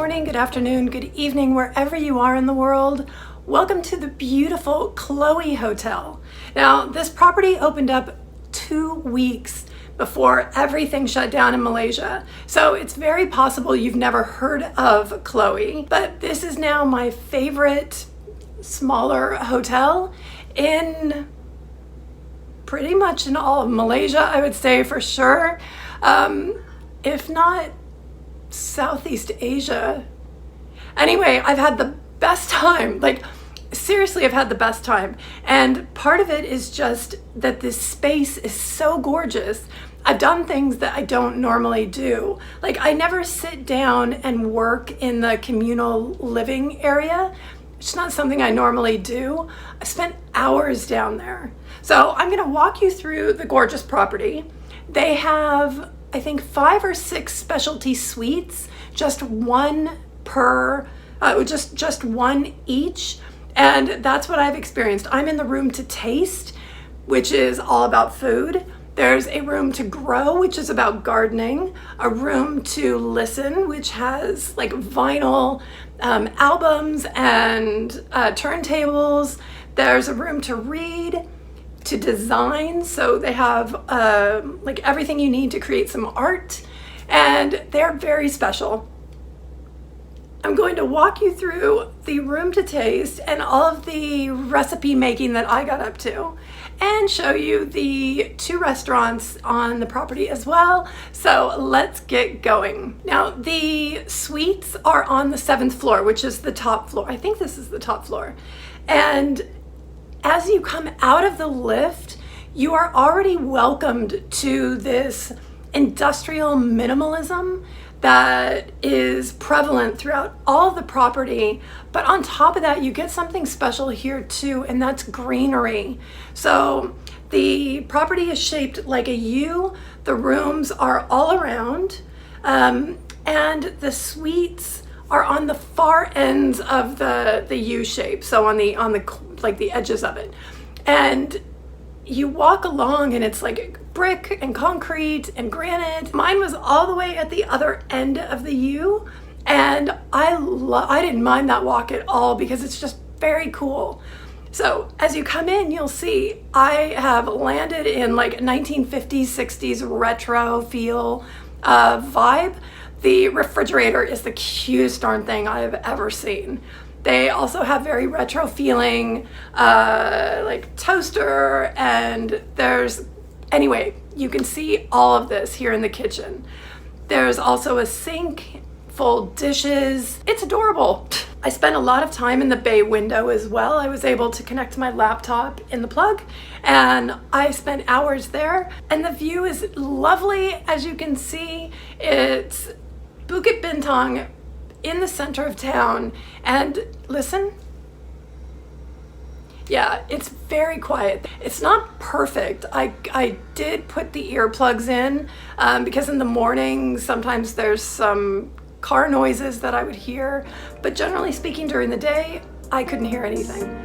morning, good afternoon, good evening, wherever you are in the world. Welcome to the beautiful Kloe Hotel. Now, this property opened up 2 weeks before everything shut down in Malaysia. So it's very possible you've never heard of Kloe, but this is now my favorite smaller hotel in pretty much in all of Malaysia, I would say for sure. If not Southeast Asia. Anyway, I've had the best time. Like, seriously, I've had the best time. And part of it is just that this space is so gorgeous. I've done things that I don't normally do. Like, I never sit down and work in the communal living area. It's not something I normally do. I spent hours down there. So I'm gonna walk you through the gorgeous property. They have, I think, 5 or 6 specialty suites, just one per, just one each. And that's what I've experienced. I'm in the room to taste, which is all about food. There's a room to grow, which is about gardening. A room to listen, which has like vinyl albums and turntables. There's a room to read, to design, so they have like everything you need to create some art, and they're very special. I'm going to walk you through the room to taste and all of the recipe making that I got up to, and show you the 2 restaurants on the property as well. So let's get going. Now, the suites are on the 7th floor, which is the top floor. I think this is the top floor. And as you come out of the lift, you are already welcomed to this industrial minimalism that is prevalent throughout all of the property. But on top of that, you get something special here too, and that's greenery. So the property is shaped like a U. The rooms are all around, and the suites are on the far ends of the U shape. So on the like the edges of it, and you walk along and it's like brick and concrete and granite. Mine was all the way at the other end of the U, and I didn't mind that walk at all because it's just very cool. So as you come in, you'll see I have landed in like 1950s, 60s retro feel vibe. The refrigerator is the cutest darn thing I've ever seen. They also have very retro feeling, like toaster, and anyway, you can see all of this here in the kitchen. There's also a sink, full dishes. It's adorable. I spent a lot of time in the bay window as well. I was able to connect my laptop in the plug, and I spent hours there. And the view is lovely, as you can see. It's Bukit Bintang in the center of town, and listen, yeah, it's very quiet. It's not perfect. I did put the earplugs in because in the morning sometimes there's some car noises that I would hear, but generally speaking during the day I couldn't hear anything.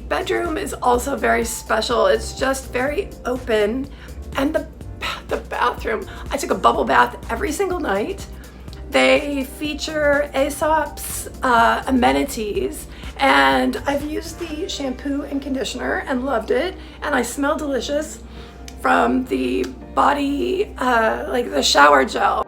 Bedroom is also very special. It's just very open, and the bathroom. I took a bubble bath every single night. They feature Aesop's amenities, and I've used the shampoo and conditioner and loved it, and I smell delicious from the body, like the shower gel.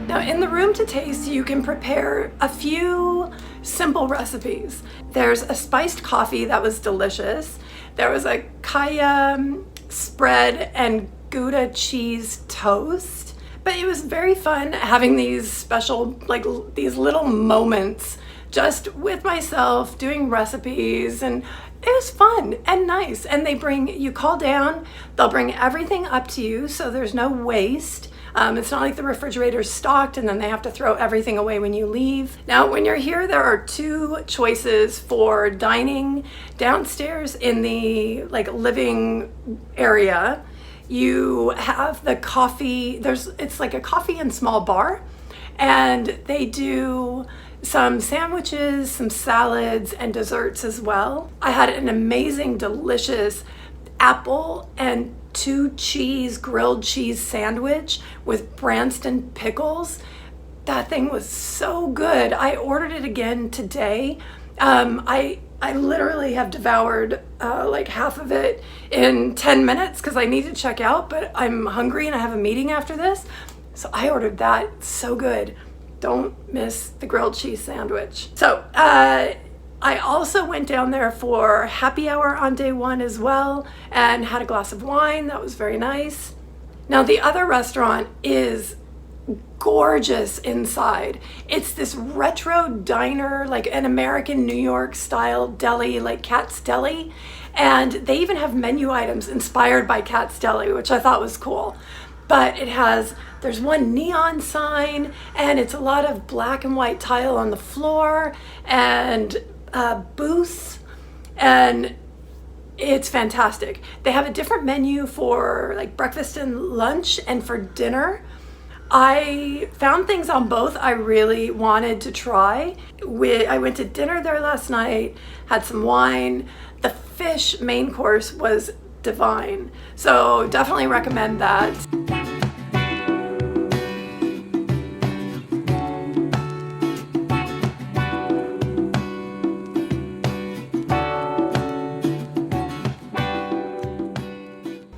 Now in the room to taste, you can prepare a few simple recipes. There's a spiced coffee that was delicious. There was a kaya spread and Gouda cheese toast. But it was very fun having these special, like these little moments just with myself doing recipes, and it was fun and nice. And you call down, they'll bring everything up to you, so there's no waste. It's not like the refrigerator's stocked and then they have to throw everything away when you leave. Now, when you're here, there are two choices for dining. Downstairs in the living area, you have the coffee. It's like a coffee and small bar, and they do some sandwiches, some salads, and desserts as well. I had an amazing, delicious apple and 2 cheese grilled cheese sandwich with Branston pickles. That thing was so good. I ordered it again today. I literally have devoured like half of it in 10 minutes because I need to check out, but I'm hungry and I have a meeting after this. So I ordered that. So good. Don't miss the grilled cheese sandwich. So I also went down there for happy hour on day 1 as well and had a glass of wine. That was very nice. Now the other restaurant is gorgeous inside. It's this retro diner, like an American New York style deli, like Cat's Deli. And they even have menu items inspired by Cat's Deli, which I thought was cool. But there's one neon sign, and it's a lot of black and white tile on the floor and booths, and it's fantastic. They have a different menu for like breakfast and lunch and for dinner. I found things on both I really wanted to try. I went to dinner there last night, had some wine. The fish main course was divine, so definitely recommend that.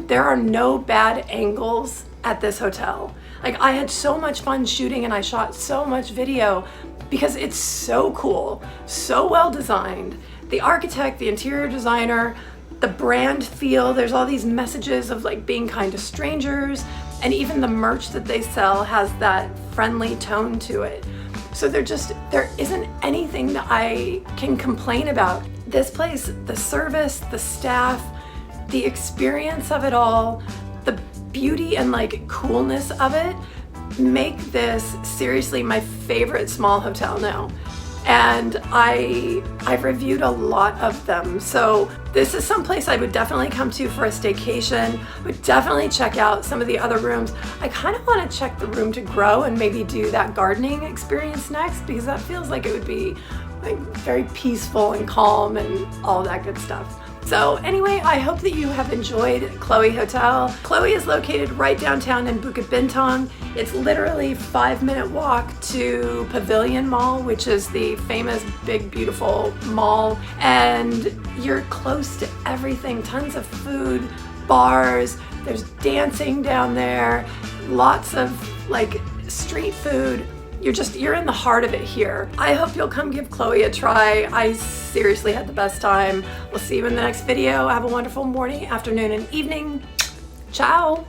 There are no bad angles at this hotel. Like, I had so much fun shooting and I shot so much video because it's so cool, so well designed. The architect, the interior designer, the brand feel, there's all these messages of like being kind to strangers, and even the merch that they sell has that friendly tone to it. So there isn't anything that I can complain about. This place, the service, the staff, the experience of it all, the beauty and like coolness of it make this seriously my favorite small hotel now. And I've reviewed a lot of them. So this is some place I would definitely come to for a staycation. Would definitely check out some of the other rooms. I kind of want to check the room to grow and maybe do that gardening experience next, because that feels like it would be like very peaceful and calm and all that good stuff. So anyway, I hope that you have enjoyed Kloe Hotel. Kloe is located right downtown in Bukit Bintang. It's literally 5-minute walk to Pavilion Mall, which is the famous big beautiful mall, and you're close to everything. Tons of food, bars, there's dancing down there, lots of like street food. You're in the heart of it here. I hope you'll come give Kloe a try. I seriously had the best time. We'll see you in the next video. Have a wonderful morning, afternoon, and evening. Ciao.